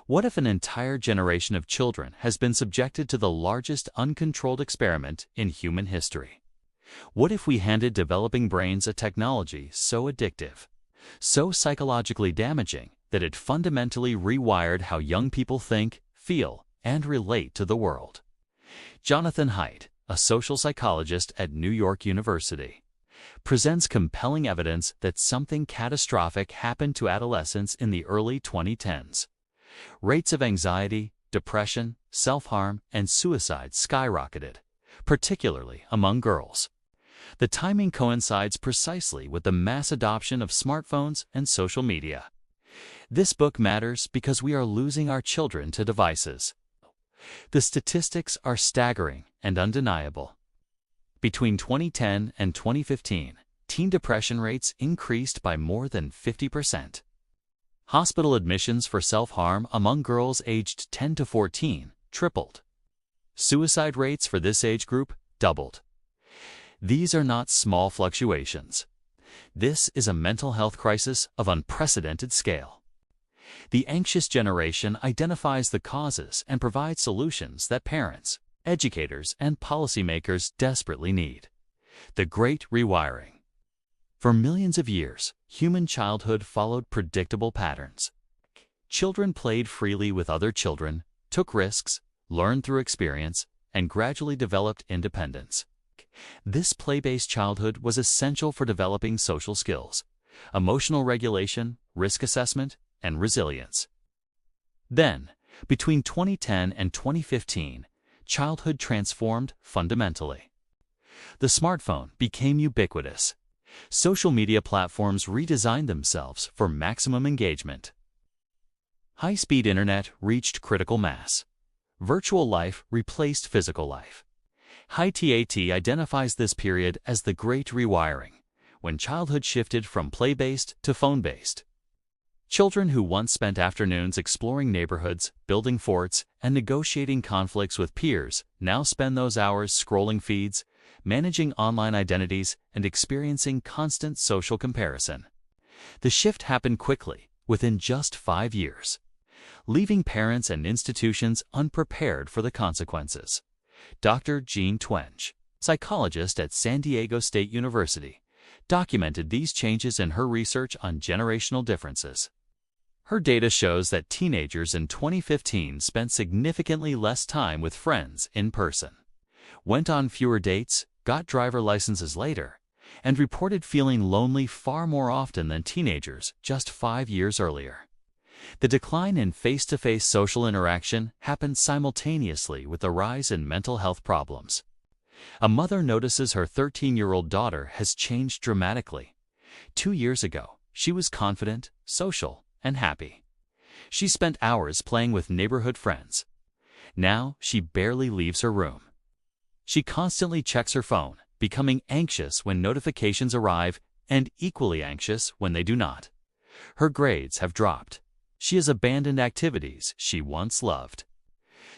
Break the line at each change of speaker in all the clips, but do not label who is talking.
What if an entire generation of children has been subjected to the largest uncontrolled experiment in human history? What if we handed developing brains a technology so addictive, so psychologically damaging, that it fundamentally rewired how young people think, feel, and relate to the world? Jonathan Haidt, a social psychologist at New York University, presents compelling evidence that something catastrophic happened to adolescents in the early 2010s. Rates of anxiety, depression, self-harm, and suicide skyrocketed, particularly among girls. The timing coincides precisely with the mass adoption of smartphones and social media. This book matters because we are losing our children to devices. The statistics are staggering and undeniable. Between 2010 and 2015, teen depression rates increased by more than 50%. Hospital admissions for self-harm among girls aged 10 to 14 tripled. Suicide rates for this age group doubled. These are not small fluctuations. This is a mental health crisis of unprecedented scale. The anxious generation identifies the causes and provides solutions that parents, educators, and policymakers desperately need. The Great Rewiring. For millions of years, human childhood followed predictable patterns. Children played freely with other children, took risks, learned through experience, and gradually developed independence. This play-based childhood was essential for developing social skills, emotional regulation, risk assessment, and resilience. Then, between 2010 and 2015, childhood transformed fundamentally. The smartphone became ubiquitous. Social media platforms redesigned themselves for maximum engagement. High-speed internet reached critical mass. Virtual life replaced physical life. Haidt identifies this period as the Great Rewiring, when childhood shifted from play-based to phone-based. Children who once spent afternoons exploring neighborhoods, building forts, and negotiating conflicts with peers now spend those hours scrolling feeds, managing online identities, and experiencing constant social comparison. The shift happened quickly, within just 5 years, leaving parents and institutions unprepared for the consequences. Dr. Jean Twenge, psychologist at San Diego State University, documented these changes in her research on generational differences. Her data shows that teenagers in 2015 spent significantly less time with friends in person, went on fewer dates, got driver licenses later, and reported feeling lonely far more often than teenagers just 5 years earlier. The decline in face-to-face social interaction happened simultaneously with the rise in mental health problems. A mother notices her 13-year-old daughter has changed dramatically. 2 years ago, she was confident, social, and happy. She spent hours playing with neighborhood friends. Now, she barely leaves her room. She constantly checks her phone, becoming anxious when notifications arrive and equally anxious when they do not. Her grades have dropped. She has abandoned activities she once loved.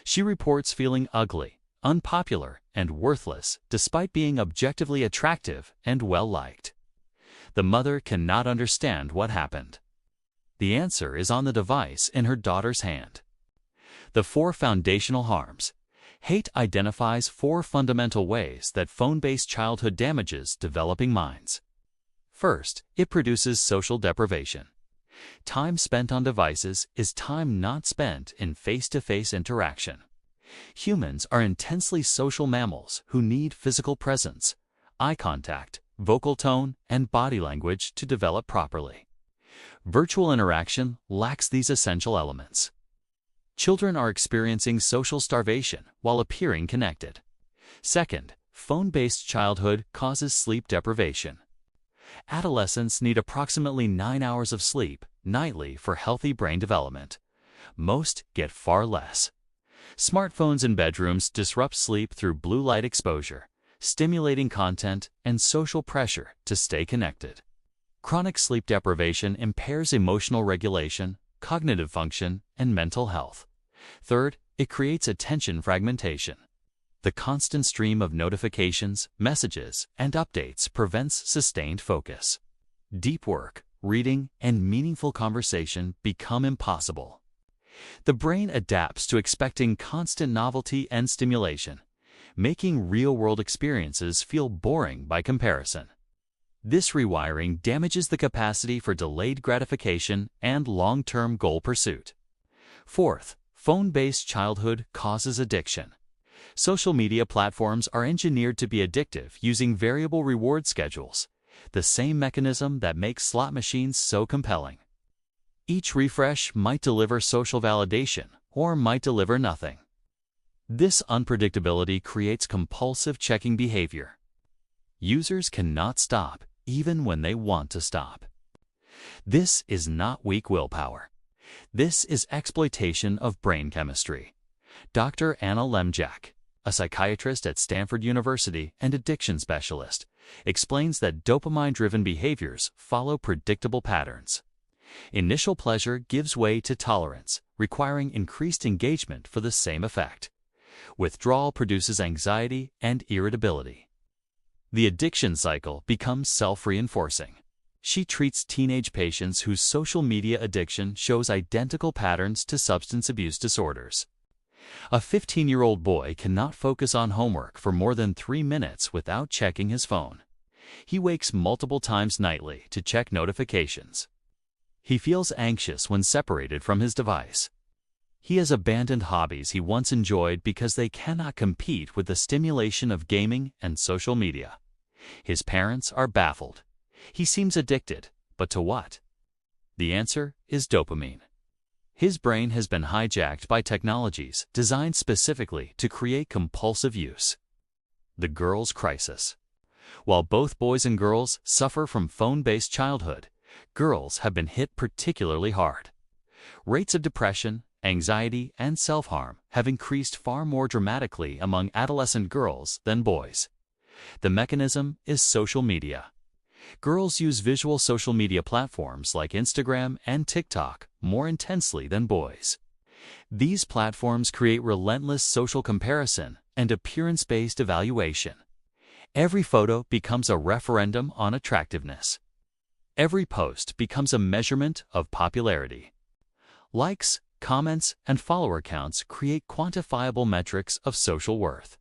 She reports feeling ugly, unpopular, and worthless despite being objectively attractive and well-liked. The mother cannot understand what happened. The answer is on the device in her daughter's hand. The 4 foundational harms. Haidt identifies 4 fundamental ways that phone-based childhood damages developing minds. First, it produces social deprivation. Time spent on devices is time not spent in face-to-face interaction. Humans are intensely social mammals who need physical presence, eye contact, vocal tone, and body language to develop properly. Virtual interaction lacks these essential elements. Children are experiencing social starvation while appearing connected. Second, phone-based childhood causes sleep deprivation. Adolescents need approximately 9 hours of sleep nightly for healthy brain development. Most get far less. Smartphones in bedrooms disrupt sleep through blue light exposure, stimulating content, and social pressure to stay connected. Chronic sleep deprivation impairs emotional regulation, cognitive function, and mental health. Third, it creates attention fragmentation. The constant stream of notifications, messages, and updates prevents sustained focus. Deep work, reading, and meaningful conversation become impossible. The brain adapts to expecting constant novelty and stimulation, making real-world experiences feel boring by comparison. This rewiring damages the capacity for delayed gratification and long-term goal pursuit. Fourth, phone-based childhood causes addiction. Social media platforms are engineered to be addictive using variable reward schedules, the same mechanism that makes slot machines so compelling. Each refresh might deliver social validation or might deliver nothing. This unpredictability creates compulsive checking behavior. Users cannot stop even when they want to stop. This is not weak willpower. This is exploitation of brain chemistry. Dr. Anna Lemjak, a psychiatrist at Stanford University and addiction specialist, explains that dopamine-driven behaviors follow predictable patterns. Initial pleasure gives way to tolerance, requiring increased engagement for the same effect. Withdrawal produces anxiety and irritability. The addiction cycle becomes self-reinforcing. She treats teenage patients whose social media addiction shows identical patterns to substance abuse disorders. A 15-year-old boy cannot focus on homework for more than 3 minutes without checking his phone. He wakes multiple times nightly to check notifications. He feels anxious when separated from his device. He has abandoned hobbies he once enjoyed because they cannot compete with the stimulation of gaming and social media. His parents are baffled. He seems addicted, but to what? The answer is dopamine. His brain has been hijacked by technologies designed specifically to create compulsive use. The girl's crisis. While both boys and girls suffer from phone-based childhood, girls have been hit particularly hard. Rates of depression, anxiety, and self-harm have increased far more dramatically among adolescent girls than boys. The mechanism is social media. Girls use visual social media platforms like Instagram and TikTok more intensely than boys. These platforms create relentless social comparison and appearance-based evaluation. Every photo becomes a referendum on attractiveness. Every post becomes a measurement of popularity. Likes, comments, and follower counts create quantifiable metrics of social worth.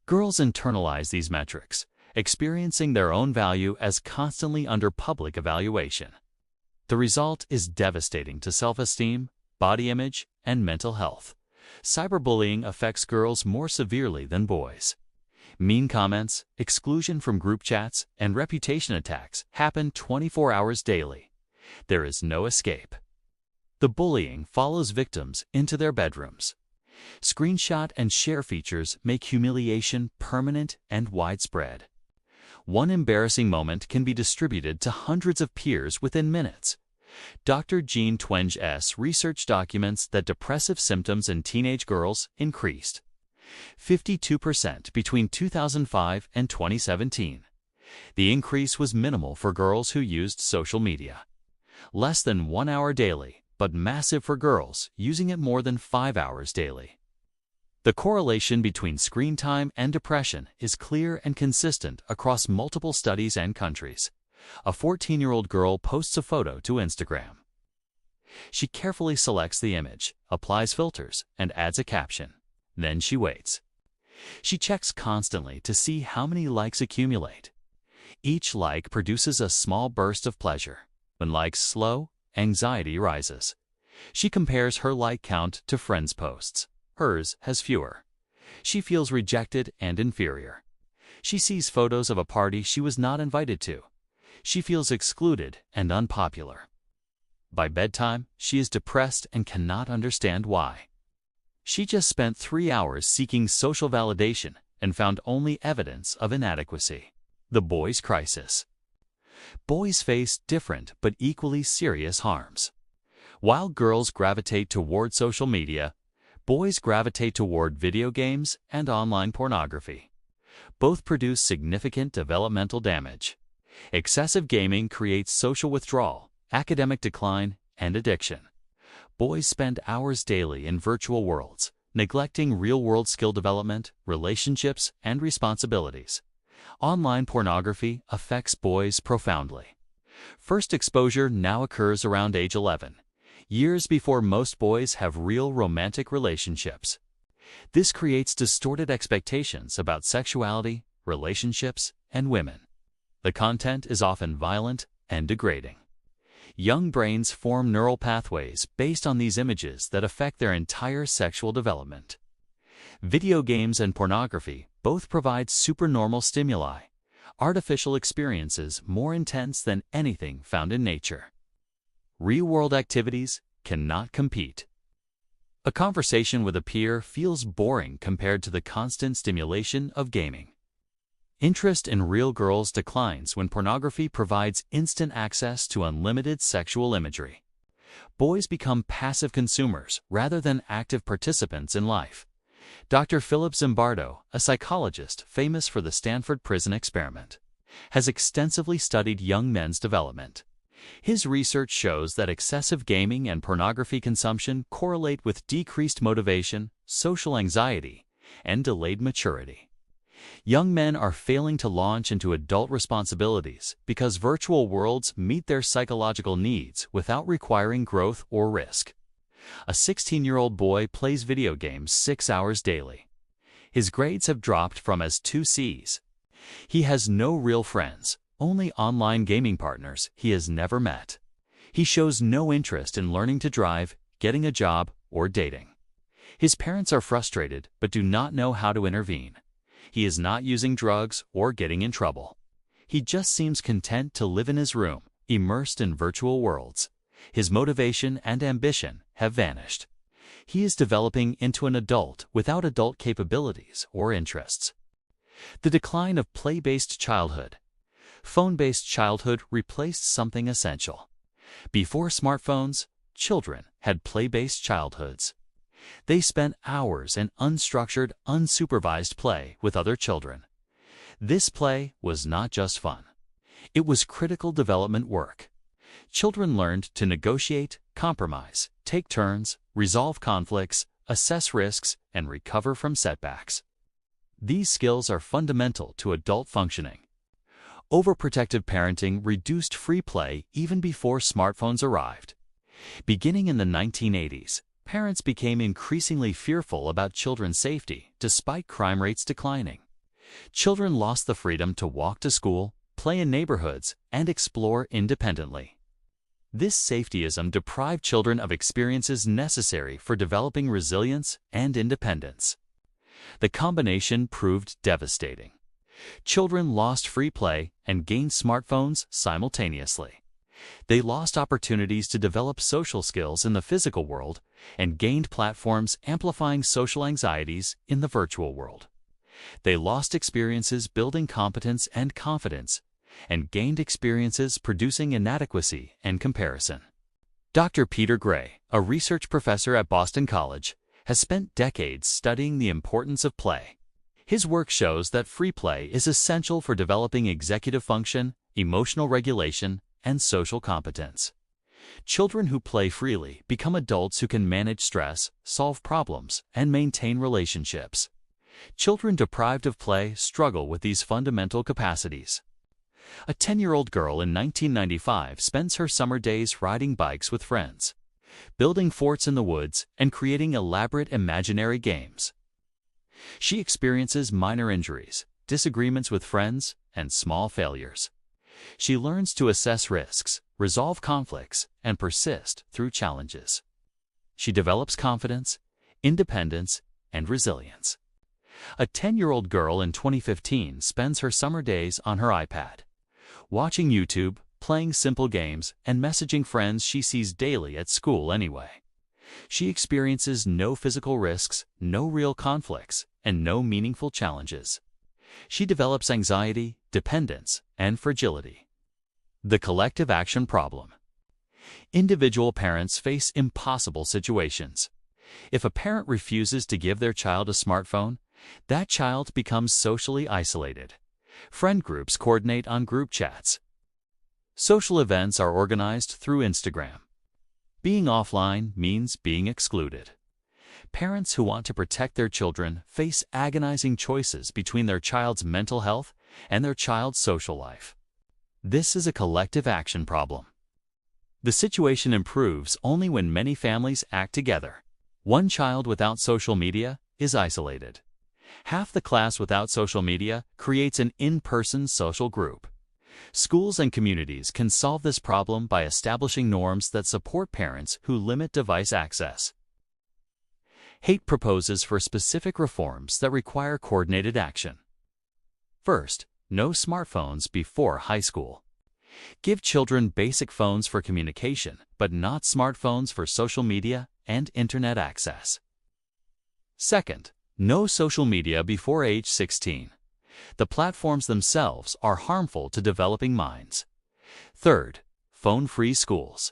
Girls internalize these metrics, experiencing their own value as constantly under public evaluation. The result is devastating to self-esteem, body image, and mental health. Cyberbullying affects girls more severely than boys. Mean comments, exclusion from group chats, and reputation attacks happen 24 hours daily. There is no escape. The bullying follows victims into their bedrooms. Screenshot and share features make humiliation permanent and widespread. One embarrassing moment can be distributed to hundreds of peers within minutes. Dr. Jean Twenge's research documents that depressive symptoms in teenage girls increased 52% between 2005 and 2017. The increase was minimal for girls who used social media. Less than 1 hour daily, but massive for girls using it more than 5 hours daily. The correlation between screen time and depression is clear and consistent across multiple studies and countries. A 14-year-old girl posts a photo to Instagram. She carefully selects the image, applies filters, and adds a caption. Then she waits. She checks constantly to see how many likes accumulate. Each like produces a small burst of pleasure. When likes slow, anxiety rises. She compares her like count to friends' posts. Hers has fewer. She feels rejected and inferior. She sees photos of a party she was not invited to. She feels excluded and unpopular. By bedtime, she is depressed and cannot understand why. She just spent 3 hours seeking social validation and found only evidence of inadequacy. The boy's crisis. Boys face different but equally serious harms. While girls gravitate toward social media, boys gravitate toward video games and online pornography. Both produce significant developmental damage. Excessive gaming creates social withdrawal, academic decline, and addiction. Boys spend hours daily in virtual worlds, neglecting real-world skill development, relationships, and responsibilities. Online pornography affects boys profoundly. First exposure now occurs around age 11. years before most boys have real romantic relationships. This creates distorted expectations about sexuality, relationships, and women. The content is often violent and degrading. Young brains form neural pathways based on these images that affect their entire sexual development. Video games and pornography both provide supernormal stimuli, artificial experiences more intense than anything found in nature. Real-world activities cannot compete. A conversation with a peer feels boring compared to the constant stimulation of gaming. Interest in real girls declines when pornography provides instant access to unlimited sexual imagery. Boys become passive consumers rather than active participants in life. Dr. Philip Zimbardo, a psychologist famous for the Stanford Prison Experiment, has extensively studied young men's development. His research shows that excessive gaming and pornography consumption correlate with decreased motivation, social anxiety, and delayed maturity. Young men are failing to launch into adult responsibilities because virtual worlds meet their psychological needs without requiring growth or risk. A 16-year-old boy plays video games 6 hours daily. His grades have dropped from as 2 Cs. He has no real friends, only online gaming partners he has never met. He shows no interest in learning to drive, getting a job, or dating. His parents are frustrated but do not know how to intervene. He is not using drugs or getting in trouble. He just seems content to live in his room, immersed in virtual worlds. His motivation and ambition have vanished. He is developing into an adult without adult capabilities or interests. The decline of play-based childhood. Phone-based childhood replaced something essential. Before smartphones, children had play-based childhoods. They spent hours in unstructured, unsupervised play with other children. This play was not just fun. It was critical development work. Children learned to negotiate, compromise, take turns, resolve conflicts, assess risks, and recover from setbacks. These skills are fundamental to adult functioning. Overprotective parenting reduced free play even before smartphones arrived. Beginning in the 1980s, parents became increasingly fearful about children's safety despite crime rates declining. Children lost the freedom to walk to school, play in neighborhoods, and explore independently. This safetyism deprived children of experiences necessary for developing resilience and independence. The combination proved devastating. Children lost free play and gained smartphones simultaneously. They lost opportunities to develop social skills in the physical world and gained platforms amplifying social anxieties in the virtual world. They lost experiences building competence and confidence and gained experiences producing inadequacy and comparison. Dr. Peter Gray, a research professor at Boston College, has spent decades studying the importance of play. His work shows that free play is essential for developing executive function, emotional regulation, and social competence. Children who play freely become adults who can manage stress, solve problems, and maintain relationships. Children deprived of play struggle with these fundamental capacities. A 10-year-old girl in 1995 spends her summer days riding bikes with friends, building forts in the woods, and creating elaborate imaginary games. She experiences minor injuries, disagreements with friends, and small failures. She learns to assess risks, resolve conflicts, and persist through challenges. She develops confidence, independence, and resilience. A 10-year-old girl in 2015 spends her summer days on her iPad, watching YouTube, playing simple games, and messaging friends she sees daily at school anyway. She experiences no physical risks, no real conflicts, and no meaningful challenges. She develops anxiety, dependence, and fragility. The collective action problem. Individual parents face impossible situations. If a parent refuses to give their child a smartphone, that child becomes socially isolated. Friend groups coordinate on group chats. Social events are organized through Instagram. Being offline means being excluded. Parents who want to protect their children face agonizing choices between their child's mental health and their child's social life. This is a collective action problem. The situation improves only when many families act together. One child without social media is isolated. Half the class without social media creates an in-person social group. Schools and communities can solve this problem by establishing norms that support parents who limit device access. Haidt proposes for specific reforms that require coordinated action. First, no smartphones before high school. Give children basic phones for communication, but not smartphones for social media and internet access. Second, no social media before age 16. The platforms themselves are harmful to developing minds. Third, phone-free schools.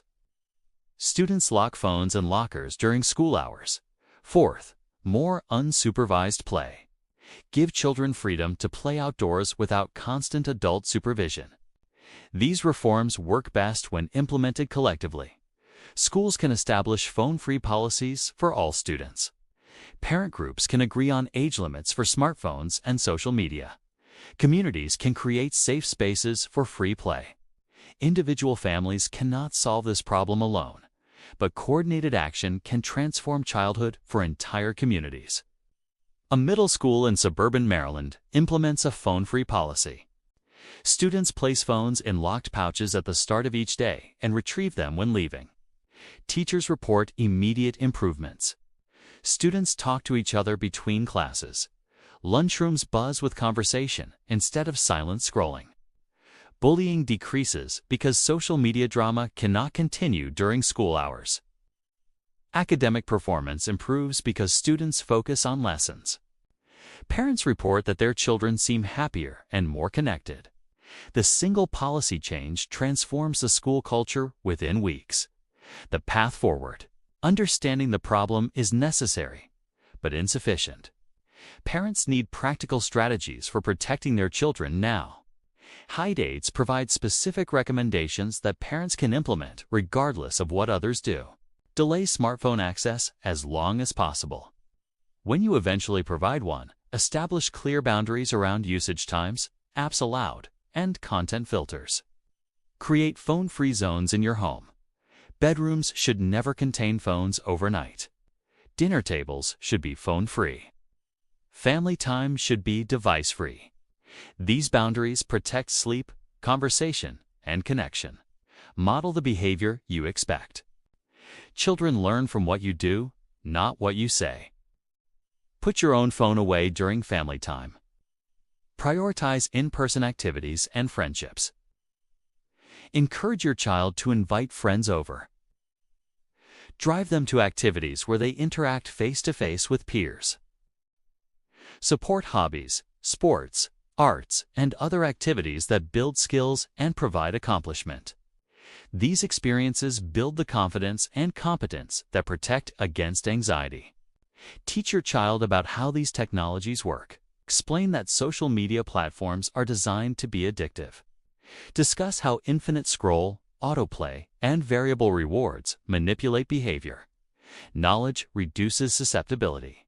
Students lock phones in lockers during school hours. Fourth, more unsupervised play. Give children freedom to play outdoors without constant adult supervision. These reforms work best when implemented collectively. Schools can establish phone-free policies for all students. Parent groups can agree on age limits for smartphones and social media. Communities can create safe spaces for free play. Individual families cannot solve this problem alone, but coordinated action can transform childhood for entire communities. A middle school in suburban Maryland implements a phone-free policy. Students place phones in locked pouches at the start of each day and retrieve them when leaving. Teachers report immediate improvements. Students talk to each other between classes. Lunchrooms buzz with conversation instead of silent scrolling. Bullying decreases because social media drama cannot continue during school hours. Academic performance improves because students focus on lessons. Parents report that their children seem happier and more connected. The single policy change transforms the school culture within weeks. The path forward. Understanding the problem is necessary, but insufficient. Parents need practical strategies for protecting their children now. Haidt provides specific recommendations that parents can implement regardless of what others do. Delay smartphone access as long as possible. When you eventually provide one, establish clear boundaries around usage times, apps allowed, and content filters. Create phone-free zones in your home. Bedrooms should never contain phones overnight. Dinner tables should be phone-free. Family time should be device-free. These boundaries protect sleep, conversation, and connection. Model the behavior you expect. Children learn from what you do, not what you say. Put your own phone away during family time. Prioritize in-person activities and friendships. Encourage your child to invite friends over. Drive them to activities where they interact face-to-face with peers. Support hobbies, sports, arts, and other activities that build skills and provide accomplishment. These experiences build the confidence and competence that protect against anxiety. Teach your child about how these technologies work. Explain that social media platforms are designed to be addictive. Discuss how infinite scroll, autoplay, and variable rewards manipulate behavior. Knowledge reduces susceptibility.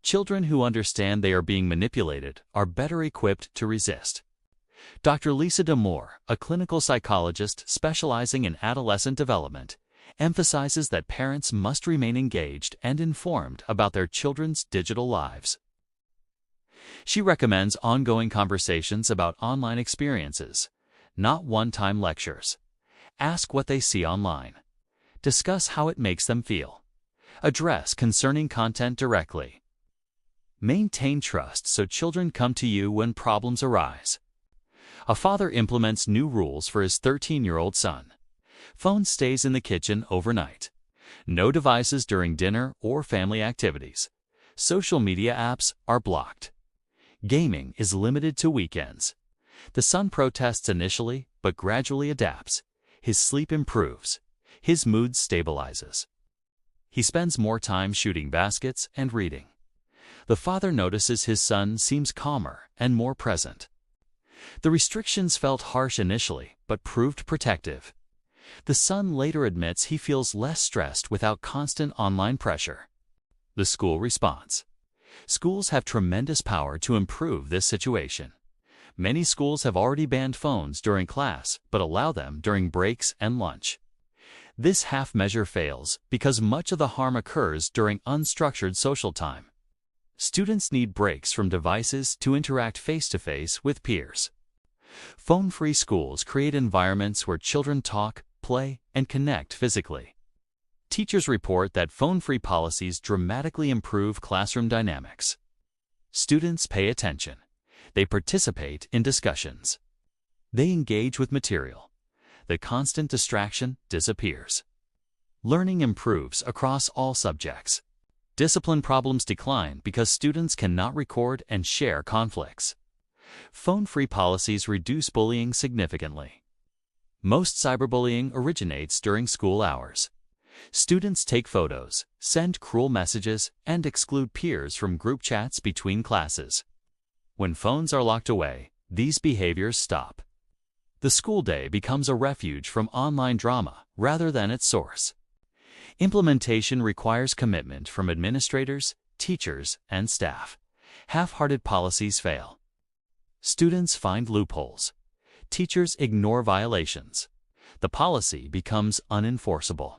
Children who understand they are being manipulated are better equipped to resist. Dr. Lisa D'Amour, a clinical psychologist specializing in adolescent development, emphasizes that parents must remain engaged and informed about their children's digital lives. She recommends ongoing conversations about online experiences, not one-time lectures. Ask what they see online. Discuss how it makes them feel. Address concerning content directly. Maintain trust so children come to you when problems arise. A father implements new rules for his 13-year-old son. Phone stays in the kitchen overnight. No devices during dinner or family activities. Social media apps are blocked. Gaming is limited to weekends. The son protests initially, but gradually adapts. His sleep improves. His mood stabilizes. He spends more time shooting baskets and reading. The father notices his son seems calmer and more present. The restrictions felt harsh initially, but proved protective. The son later admits he feels less stressed without constant online pressure. The school response. Schools have tremendous power to improve this situation. Many schools have already banned phones during class, but allow them during breaks and lunch. This half measure fails because much of the harm occurs during unstructured social time. Students need breaks from devices to interact face-to-face with peers. Phone-free schools create environments where children talk, play, and connect physically. Teachers report that phone-free policies dramatically improve classroom dynamics. Students pay attention. They participate in discussions. They engage with material. The constant distraction disappears. Learning improves across all subjects. Discipline problems decline because students cannot record and share conflicts. Phone-free policies reduce bullying significantly. Most cyberbullying originates during school hours. Students take photos, send cruel messages, and exclude peers from group chats between classes. When phones are locked away, these behaviors stop. The school day becomes a refuge from online drama rather than its source. Implementation requires commitment from administrators, teachers, and staff. Half-hearted policies fail. Students find loopholes. Teachers ignore violations. The policy becomes unenforceable.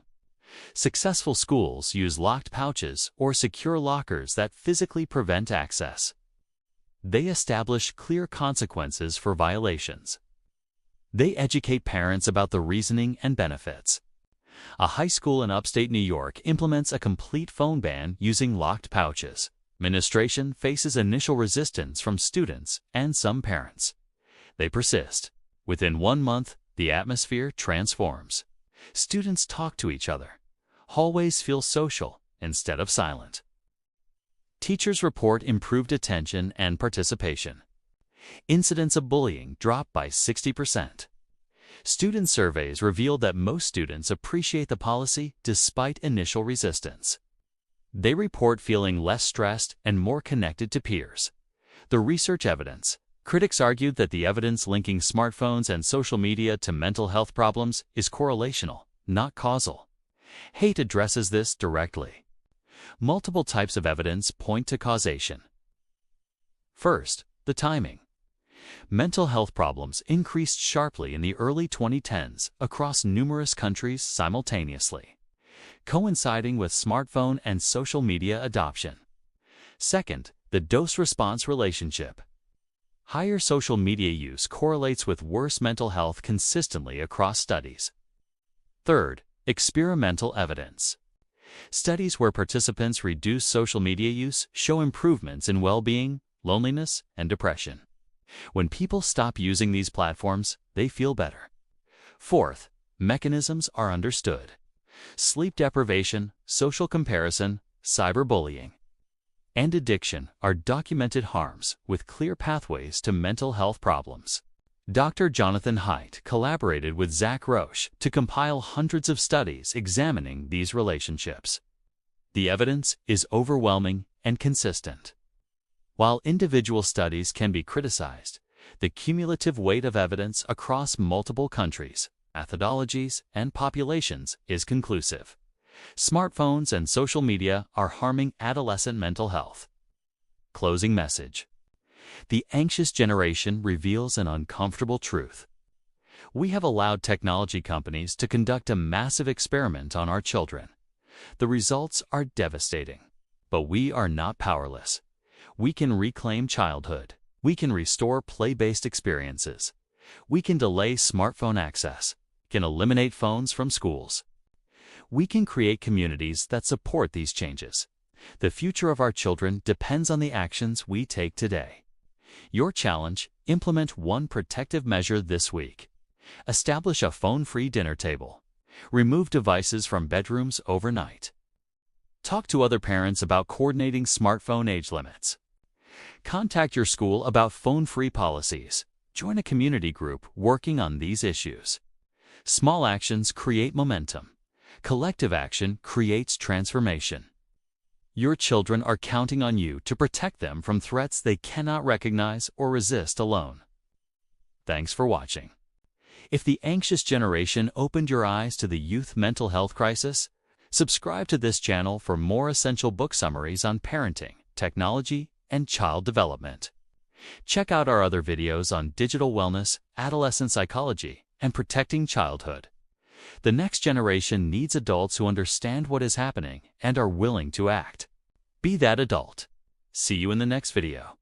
Successful schools use locked pouches or secure lockers that physically prevent access. They establish clear consequences for violations. They educate parents about the reasoning and benefits. A high school in upstate New York implements a complete phone ban using locked pouches. Administration faces initial resistance from students and some parents. They persist. Within 1 month, the atmosphere transforms. Students talk to each other. Hallways feel social instead of silent. Teachers report improved attention and participation. Incidents of bullying drop by 60%. Student surveys revealed that most students appreciate the policy despite initial resistance. They report feeling less stressed and more connected to peers. The research evidence. Critics argued that the evidence linking smartphones and social media to mental health problems is correlational, not causal. Haidt addresses this directly. Multiple types of evidence point to causation. First, the timing. Mental health problems increased sharply in the early 2010s across numerous countries simultaneously, coinciding with smartphone and social media adoption. Second, the dose-response relationship. Higher social media use correlates with worse mental health consistently across studies. Third, experimental evidence. Studies where participants reduce social media use show improvements in well-being, loneliness, and depression. When people stop using these platforms, they feel better. Fourth, mechanisms are understood. Sleep deprivation, social comparison, cyberbullying, and addiction are documented harms with clear pathways to mental health problems. Dr. Jonathan Haidt collaborated with Zach Roche to compile hundreds of studies examining these relationships. The evidence is overwhelming and consistent. While individual studies can be criticized, the cumulative weight of evidence across multiple countries, methodologies, and populations is conclusive. Smartphones and social media are harming adolescent mental health. Closing message. The anxious generation reveals an uncomfortable truth. We have allowed technology companies to conduct a massive experiment on our children. The results are devastating, but we are not powerless. We can reclaim childhood. We can restore play-based experiences. We can delay smartphone access, can eliminate phones from schools. We can create communities that support these changes. The future of our children depends on the actions we take today. Your challenge: implement one protective measure this week. Establish a phone-free dinner table. Remove devices from bedrooms overnight. Talk to other parents about coordinating smartphone age limits. Contact your school about phone-free policies. Join a community group working on these issues. Small actions create momentum. Collective action creates transformation. Your children are counting on you to protect them from threats they cannot recognize or resist alone. Thanks for watching. If the anxious generation opened your eyes to the youth mental health crisis, subscribe to this channel for more essential book summaries on parenting, technology, and child development. Check out our other videos on digital wellness, adolescent psychology, and protecting childhood. The next generation needs adults who understand what is happening and are willing to act. Be that adult. See you in the next video.